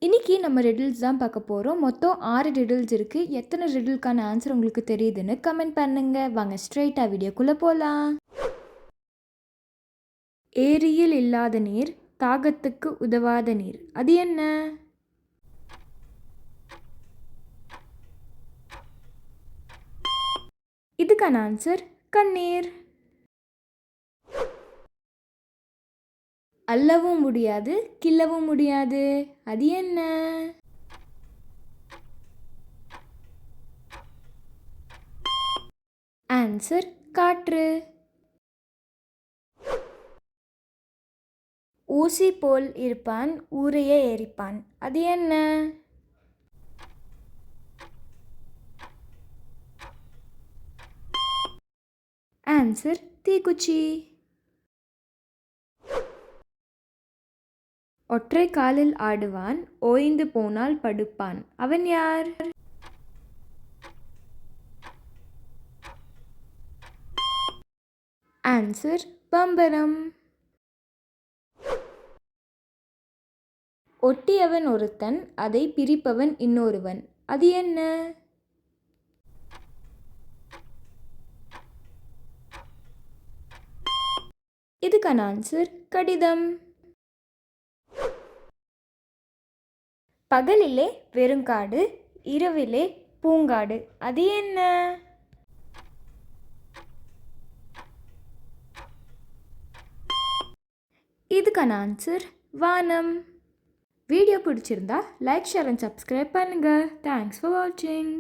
இன்றைக்கி நம்ம ரிடில்ஸ் தான் பார்க்க போகிறோம். மொத்தம் 6 ரிடில்ஸ் இருக்குது. எத்தனை ரிடில்க்கான ஆன்சர் உங்களுக்கு தெரியுதுன்னு கமெண்ட் பண்ணுங்கள். வாங்க ஸ்ட்ரெயிட்டாக வீடியோக்குள்ளே போகலாம். ஏரியில் இல்லாத நீர், தாகத்துக்கு உதவாத நீர், அது என்ன? இதுக்கான ஆன்சர் கண்ணீர். அள்ளவும் முடியாது, கிள்ளவும் முடியாது, அது என்ன? ஆன்சர் காற்று. ஊசி போல் இருப்பான், ஊரையே எரிப்பான், அது என்ன? ஆன்சர் தீக்குச்சி. ஒற்றை காலில் ஆடுவான், ஓய்ந்து போனால் படுப்பான், அவன் யார்? ஆன்சர் பம்பரம். ஒட்டியவன் ஒருத்தன், அதை பிரிப்பவன் இன்னொருவன், அது என்ன? இதுக்கான ஆன்சர் கடிதம். பகலிலே வெறுங்காடு, இரவிலே பூங்காடு, அது என்ன? இதுக்கான ஆன்சர் வானம். வீடியோ பிடிச்சிருந்தா லைக், ஷேர் அண்ட் சப்ஸ்கிரைப் பண்ணுங்கள். தேங்க்ஸ் ஃபார் வாட்சிங்.